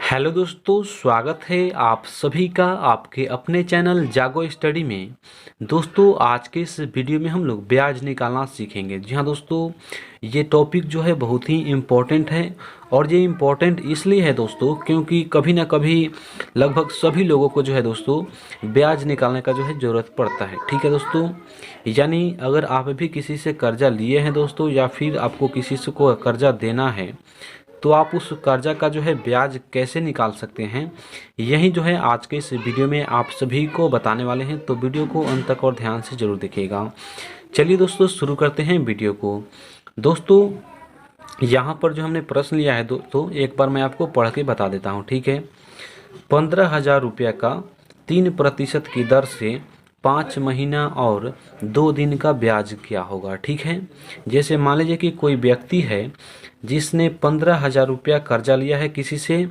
Hello दोस्तों, स्वागत है आप सभी का आपके अपने चैनल जागो स्टडी में। दोस्तों, आज के इस वीडियो में हम लोग ब्याज निकालना सीखेंगे। जी हाँ दोस्तों, ये टॉपिक जो है बहुत ही इम्पोर्टेंट है। और ये इम्पोर्टेंट इसलिए है दोस्तों क्योंकि कभी ना कभी लगभग सभी लोगों को जो है दोस्तों ब्याज निकालने का जो है ज़रूरत पड़ता है। ठीक है दोस्तों, यानी अगर आप भी किसी से कर्जा लिए हैं दोस्तों, या फिर आपको किसी से को कर्जा देना है, तो आप उस कर्जा का जो है ब्याज कैसे निकाल सकते हैं, यही जो है आज के इस वीडियो में आप सभी को बताने वाले हैं। तो वीडियो को अंत तक और ध्यान से ज़रूर देखिएगा। चलिए दोस्तों, शुरू करते हैं वीडियो को। दोस्तों, यहाँ पर जो हमने प्रश्न लिया है दोस्तों, एक बार मैं आपको पढ़ के बता देता हूँ। ठीक है, 15,000 रुपये का 3% की दर से 5 महीना और 2 दिन का ब्याज क्या होगा। ठीक है, जैसे मान लीजिए कि कोई व्यक्ति है जिसने 15,000 रुपया कर्जा लिया है किसी से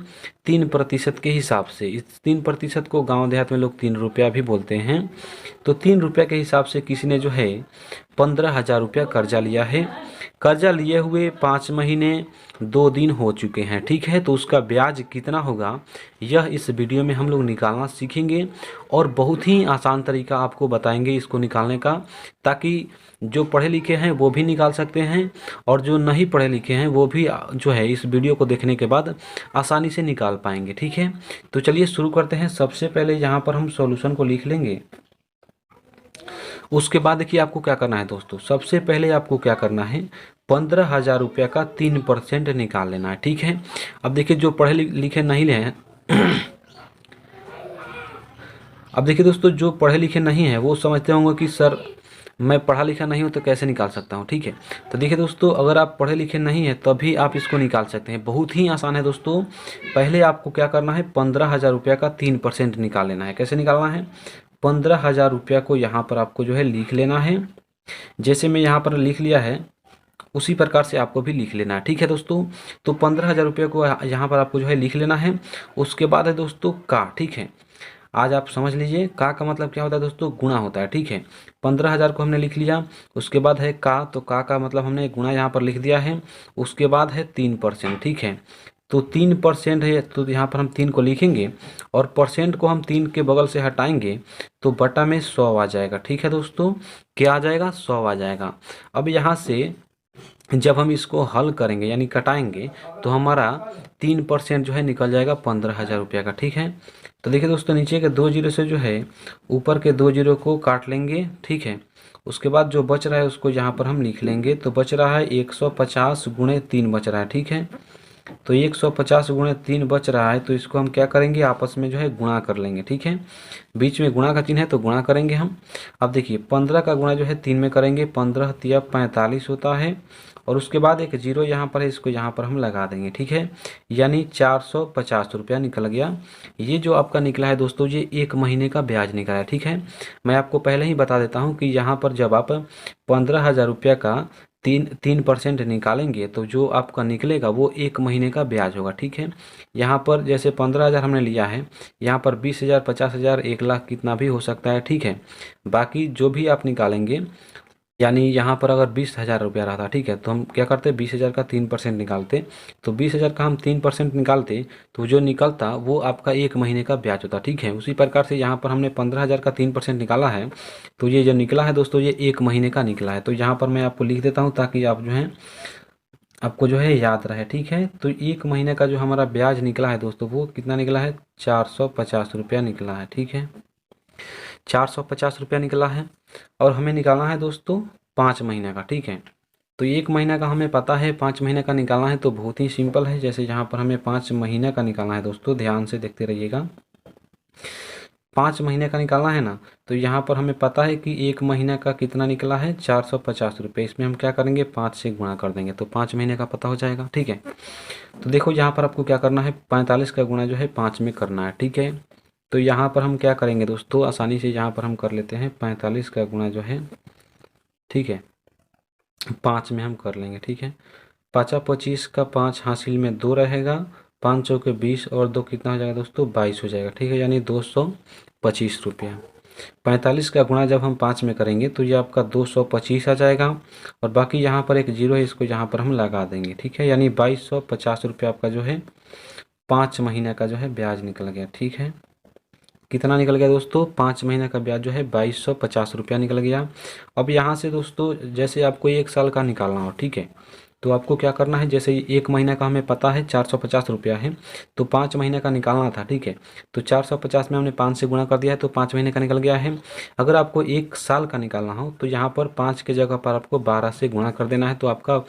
3% के हिसाब से। इस 3% को गांव देहात में लोग 3 रुपया भी बोलते हैं। तो 3 रुपया के हिसाब से किसी ने जो है 15,000 रुपया कर्जा लिया है। कर्जा लिए हुए 5 महीने 2 दिन हो चुके हैं। ठीक है, तो उसका ब्याज कितना होगा यह इस वीडियो में हम लोग निकालना सीखेंगे। और बहुत ही आसान तरीका आपको बताएंगे इसको निकालने का, ताकि जो पढ़े लिखे हैं वो भी निकाल सकते हैं और जो नहीं पढ़े लिखे हैं वो भी जो है इस वीडियो को देखने के बाद आसानी से निकाल पाएंगे। ठीक है, तो चलिए शुरू करते हैं। सबसे पहले यहाँ पर हम सॉल्यूशन को लिख लेंगे। उसके बाद देखिए आपको क्या करना है दोस्तों, सबसे पहले आपको क्या करना है, 15,000 रुपया का 3% निकाल लेना है। ठीक है, अब देखिए जो पढ़े लिखे नहीं हैं अब देखिए दोस्तों, जो पढ़े लिखे नहीं हैं वो समझते होंगे कि सर मैं पढ़ा लिखा नहीं हूँ तो कैसे निकाल सकता हूँ। ठीक है, तो देखिए दोस्तों, अगर आप पढ़े लिखे नहीं हैं तभी आप इसको निकाल सकते हैं। बहुत ही आसान है दोस्तों। पहले आपको क्या करना है, 15,000 रुपया का 3% निकाल लेना है। कैसे निकालना है, 15,000 रुपया को यहाँ पर आपको जो है लिख लेना है। जैसे मैं यहाँ पर लिख लिया है उसी प्रकार से आपको भी लिख लेना है। ठीक है दोस्तों, तो 15,000 रुपये को यहाँ पर आपको जो है लिख लेना है। उसके बाद है दोस्तों का। ठीक है, आज आप समझ लीजिए का मतलब क्या होता है दोस्तों, गुणा होता है। ठीक है, 15,000 को हमने लिख लिया, उसके बाद है का, तो का मतलब हमने गुणा यहाँ पर लिख दिया है। उसके बाद है 3%। ठीक है, तो 3% है, तो यहाँ पर हम 3 को लिखेंगे और परसेंट को हम 3 के बगल से हटाएंगे तो बटा में 100 आ जाएगा। ठीक है दोस्तों, क्या आ जाएगा, 100 आ जाएगा। अब यहाँ से जब हम इसको हल करेंगे यानी कटाएंगे तो हमारा 3% जो है निकल जाएगा 15,000 रुपया का। ठीक है, तो देखिए दोस्तों, नीचे के 2 जीरो से जो है ऊपर के 2 जीरो को काट लेंगे। ठीक है, उसके बाद जो बच रहा है उसको यहाँ पर हम लिख लेंगे। तो बच रहा है 150 गुणे 3 बच रहा है। ठीक है, तो 150 गुणे 3 बच रहा है, तो इसको हम क्या करेंगे, आपस में जो है गुणा कर लेंगे। ठीक है, बीच में गुणा का चिन्ह है तो गुणा करेंगे हम। अब देखिए 15 का गुणा जो है 3 में करेंगे, 15 तिया 45 होता है। और उसके बाद एक जीरो यहाँ पर है, इसको यहाँ पर हम लगा देंगे। ठीक है, यानी 450 रुपया निकल गया। ये जो आपका निकला है दोस्तों, ये 1 महीने का ब्याज निकला है। ठीक है, मैं आपको पहले ही बता देता हूँ कि यहाँ पर जब आप 15,000 रुपया का 3% निकालेंगे तो जो आपका निकलेगा वो 1 महीने का ब्याज होगा। ठीक है, यहाँ पर जैसे 15,000 हमने लिया है, यहाँ पर 20,000, 50,000, 1 लाख कितना भी हो सकता है। ठीक है, बाकी जो भी आप निकालेंगे, यानी यहाँ पर अगर 20,000 रुपया रहा था, ठीक है, तो हम क्या करते, 20,000 का 3% निकालते। तो 20,000 का हम 3% निकालते तो जो निकलता वो आपका 1 महीने का ब्याज होता। ठीक है, उसी प्रकार से यहाँ पर हमने 15,000 का 3% निकाला है, तो ये जो निकला है दोस्तों ये 1 महीने का निकला है। तो यहाँ पर मैं आपको लिख देता हूँ ताकि आप जो है आपको जो है याद रहे। ठीक है, तो 1 महीने का जो हमारा ब्याज निकला है दोस्तों वो कितना निकला है, 450 रुपया निकला है। ठीक है, 450 रुपया निकला है। और हमें निकालना है दोस्तों 5 महीने का। ठीक है, तो 1 महीना का हमें पता है, 5 महीने का निकालना है तो बहुत ही सिंपल है। जैसे यहाँ पर हमें 5 महीने का निकालना है दोस्तों, ध्यान से देखते रहिएगा। 5 महीने का निकालना है ना, तो यहाँ पर हमें पता है कि 1 महीने का कितना निकला है, 450 रुपये। इसमें हम क्या करेंगे, 5 से गुणा कर देंगे तो 5 महीने का पता हो जाएगा। ठीक है, तो देखो यहाँ पर आपको क्या करना है, 45 का गुणा जो है 5 में करना है। ठीक है, तो यहाँ पर हम क्या करेंगे दोस्तों, आसानी से यहाँ पर हम कर लेते हैं, 45 का गुणा जो है, ठीक है, 5 में हम कर लेंगे। ठीक है, 5×25 का 5 हासिल में 2 रहेगा, 5 चौके 20 और 2 कितना हो जाएगा दोस्तों, 22 हो जाएगा। ठीक है, यानी 225 रुपया। 45 का गुणा जब हम 5 में करेंगे तो ये आपका 225 आ जाएगा। और बाकी यहाँ पर एक जीरो है, इसको यहाँ पर हम लगा देंगे। ठीक है, यानी 2250 रुपया आपका जो है 5 महीने का जो है ब्याज निकल गया। ठीक है, कितना निकल गया दोस्तों? 5 महीने का ब्याज जो है 2250 रुपया निकल गया। अब यहाँ से दोस्तों जैसे आपको 1 साल का निकालना हो, ठीक है, तो आपको क्या करना है, जैसे 1 महीने का हमें पता है 450 रुपया है, तो 5 महीने का निकालना था। ठीक है, तो 450 में हमने 5 से गुणा कर दिया है, तो 5 महीने का निकल गया है। अगर आपको 1 साल का निकालना हो तो यहाँ पर 5 के जगह पर आपको 12 से गुणा कर देना है, तो आपका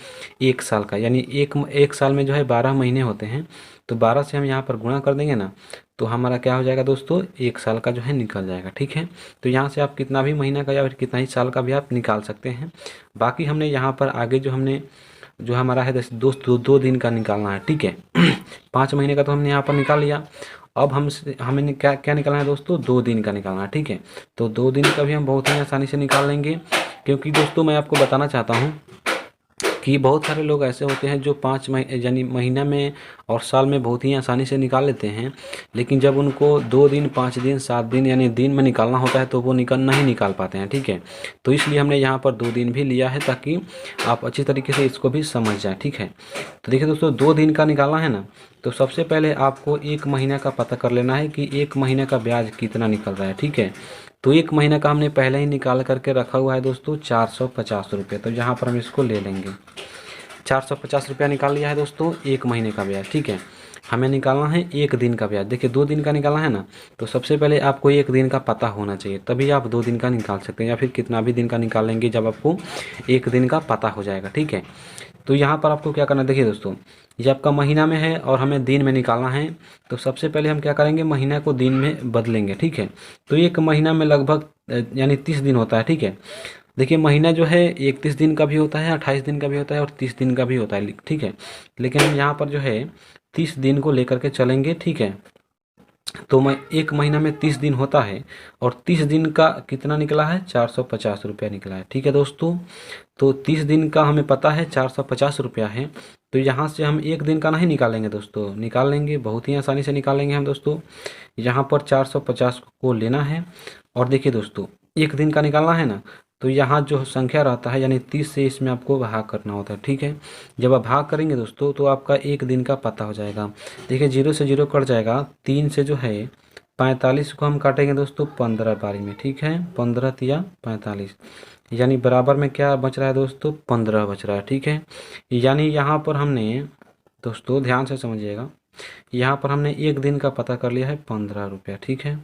1 साल का, यानी एक साल में जो है 12 महीने होते हैं, तो 12 से हम यहाँ पर गुणा कर देंगे ना, तो हमारा क्या हो जाएगा दोस्तों, 1 साल का जो है निकल जाएगा। ठीक है, तो यहाँ से आप कितना भी महीना का या फिर कितना ही साल का भी आप निकाल सकते हैं। बाकी हमने यहाँ पर आगे जो हमारा है दोस्तों 2 दिन का निकालना है। ठीक है, 5 महीने का तो हमने यहाँ पर निकाल लिया। अब हमें क्या क्या निकालना है दोस्तों, 2 दिन का निकालना है। ठीक है, तो 2 दिन का भी हम बहुत ही आसानी से निकाल लेंगे, क्योंकि दोस्तों मैं आपको बताना चाहता हूँ कि बहुत सारे लोग ऐसे होते हैं जो 5 महीने यानी महीना में और साल में बहुत ही आसानी से निकाल लेते हैं, लेकिन जब उनको 2 दिन, 5 दिन, 7 दिन यानी दिन में निकालना होता है तो वो नहीं निकाल पाते हैं। ठीक है, तो इसलिए हमने यहाँ पर 2 दिन भी लिया है, ताकि आप अच्छी तरीके से इसको भी समझ जाएँ। ठीक है, तो देखिए दोस्तों 2 दिन का निकालना है ना, तो सबसे पहले आपको 1 महीने का पता कर लेना है कि 1 महीने का ब्याज कितना निकल रहा है। ठीक है, तो 1 महीने का हमने पहले ही निकाल करके रखा हुआ है दोस्तों 450 रुपये, तो यहाँ पर हम इसको ले लेंगे। 450 रुपया निकाल लिया है दोस्तों 1 महीने का ब्याज। ठीक है, हमें निकालना है 1 दिन का ब्याज। देखिए 2 दिन का निकालना है ना, तो सबसे पहले आपको 1 दिन का पता होना चाहिए, तभी आप 2 दिन का निकाल सकते हैं, या फिर कितना भी दिन का निकाल लेंगे जब आपको 1 दिन का पता हो जाएगा। ठीक है, तो यहाँ पर आपको क्या करना है, देखिए दोस्तों ये आपका महीना में है और हमें दिन में निकालना है, तो सबसे पहले हम क्या करेंगे, महीना को दिन में बदलेंगे। ठीक है, तो 1 महीना में लगभग यानी 30 दिन होता है। ठीक है, देखिए महीना जो है 31 दिन का भी होता है, 28 दिन का भी होता है और 30 दिन का भी होता है। ठीक है, लेकिन हम यहाँ पर जो है 30 दिन को लेकर के चलेंगे। ठीक है, तो मैं 1 महीना में 30 दिन होता है और 30 दिन का कितना निकला है, 450 रुपया निकला है। ठीक है दोस्तों, तो 30 दिन का हमें पता है 450 रुपया है, तो यहाँ से हम 1 दिन का नहीं निकालेंगे दोस्तों, निकाल लेंगे, बहुत ही आसानी से निकालेंगे हम दोस्तों। यहाँ पर 450 को लेना है और देखिए दोस्तों 1 दिन का निकालना है ना, तो यहाँ जो संख्या रहता है यानी 30 से इसमें आपको भाग करना होता है। ठीक है, जब आप भाग करेंगे दोस्तों तो आपका 1 दिन का पता हो जाएगा। देखिए 0 से 0 कट जाएगा, 3 से जो है 45 को हम काटेंगे दोस्तों 15 बारी में। ठीक है, 15 तिया 45, यानी बराबर में क्या बच रहा है दोस्तों, 15 बच रहा है। ठीक है, यानी यहाँ पर हमने दोस्तों ध्यान से समझिएगा, यहाँ पर हमने 1 दिन का पता कर लिया है 15 रुपया। ठीक है,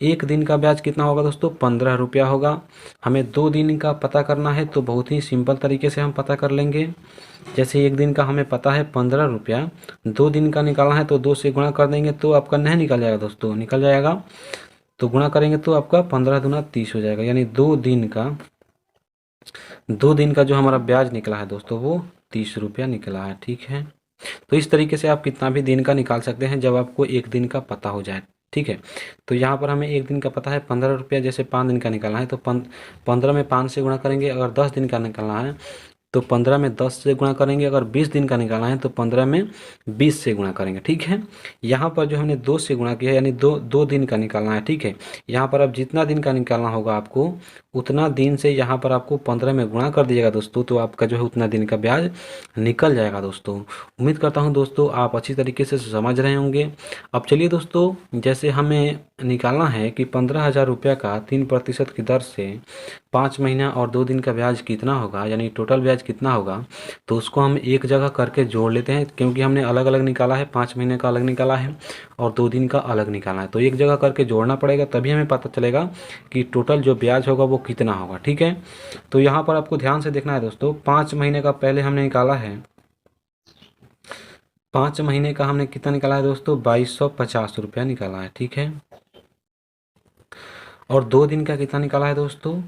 1 दिन का ब्याज कितना होगा दोस्तों, 15 रुपया होगा। हमें 2 दिन का पता करना है तो बहुत ही सिंपल तरीके से हम पता कर लेंगे। जैसे 1 दिन का हमें पता है 15 रुपया, 2 दिन का निकालना है तो 2 से गुणा कर देंगे तो आपका नहीं निकल जाएगा दोस्तों, निकल जाएगा, तो गुणा करेंगे तो आपका 15 दूना 30 हो जाएगा, यानी 2 दिन का जो हमारा ब्याज निकला है दोस्तों वो 30 रुपया निकला है। ठीक है, तो इस तरीके से आप कितना भी दिन का निकाल सकते हैं जब आपको 1 दिन का पता हो जाए। ठीक है, तो यहाँ पर हमें 1 दिन का पता है 15 रुपया, जैसे 5 दिन का निकालना है तो 15 में 5 से गुणा करेंगे। अगर 10 दिन का निकालना है तो 15 में 10 से गुणा करेंगे। अगर 20 दिन का निकालना है तो 15 में 20 से गुणा करेंगे। ठीक है, यहाँ पर जो हमने 2 से गुणा किया यानी दो दिन का निकालना है। ठीक है, यहाँ पर अब जितना दिन का निकालना होगा आपको उतना दिन से यहाँ पर आपको 15 में गुणा कर दीजिएगा दोस्तों, तो आपका जो है उतना दिन का ब्याज निकल जाएगा दोस्तों। उम्मीद करता हूँ दोस्तों आप अच्छी तरीके से समझ रहे होंगे। अब चलिए दोस्तों, जैसे हमें निकालना है कि 15,000 रुपया का 3% की दर से 5 महीना और 2 दिन का ब्याज कितना होगा, यानी टोटल ब्याज कितना होगा, तो उसको हम एक जगह करके जोड़ लेते हैं, क्योंकि हमने अलग अलग निकाला है, 5 महीने का अलग निकाला है और 2 दिन का अलग निकाला है, तो एक जगह करके जोड़ना पड़ेगा, तभी हमें पता चलेगा कि टोटल जो ब्याज होगा वो कितना होगा। ठीक है, तो यहाँ पर आपको ध्यान से देखना है दोस्तों, 5 महीने का पहले हमने निकाला है, 5 महीने का हमने कितना निकाला है दोस्तों, 2250 रुपया निकाला है। ठीक है, और 2 दिन का कितना निकाला है दोस्तों,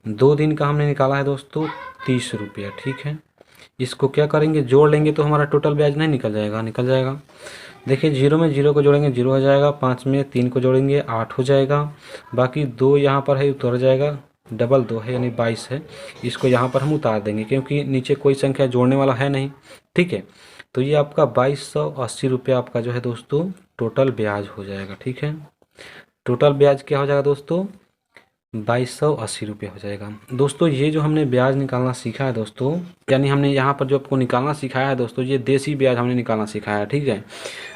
2 दिन का हमने निकाला है दोस्तों 30 रुपया। ठीक है, इसको क्या करेंगे, जोड़ लेंगे तो हमारा टोटल ब्याज नहीं निकल जाएगा, निकल जाएगा। देखिए 0 में 0 को जोड़ेंगे 0 हो जाएगा, 5 में 3 को जोड़ेंगे 8 हो जाएगा, बाकी 2 यहाँ पर है उतर जाएगा, डबल 2 है यानी 22 है, इसको यहाँ पर हम उतार देंगे क्योंकि नीचे कोई संख्या जोड़ने वाला है नहीं। ठीक है, तो ये आपका 2280 रुपया आपका जो है दोस्तों टोटल ब्याज हो जाएगा। ठीक है, टोटल ब्याज क्या हो जाएगा दोस्तों, 2280 रुपये हो जाएगा। दोस्तों ये जो हमने ब्याज निकालना सीखा है दोस्तों, यानी हमने यहाँ पर जो आपको निकालना सिखाया है दोस्तों, ये देसी ब्याज हमने निकालना सिखाया है, ठीक है।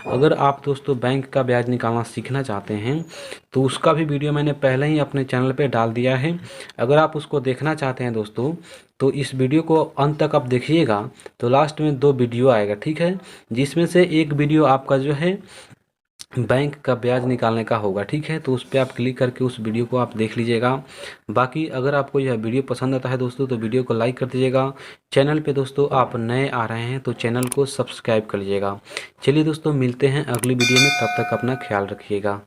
अगर आप दोस्तों बैंक का ब्याज निकालना सीखना चाहते हैं तो उसका भी वीडियो मैंने पहले ही अपने चैनल पे डाल दिया है। अगर आप उसको देखना चाहते हैं दोस्तों तो इस वीडियो को अंत तक आप देखिएगा, तो लास्ट में 2 वीडियो आएगा, ठीक है, जिसमें से एक वीडियो आपका जो है बैंक का ब्याज निकालने का होगा, ठीक है। तो उस पर आप क्लिक करके उस वीडियो को आप देख लीजिएगा। बाकी अगर आपको यह वीडियो पसंद आता है दोस्तों तो वीडियो को लाइक कर दीजिएगा। चैनल पे दोस्तों आप नए आ रहे हैं तो चैनल को सब्सक्राइब कर लीजिएगा। चलिए दोस्तों मिलते हैं अगली वीडियो में, तब तक अपना ख्याल रखिएगा।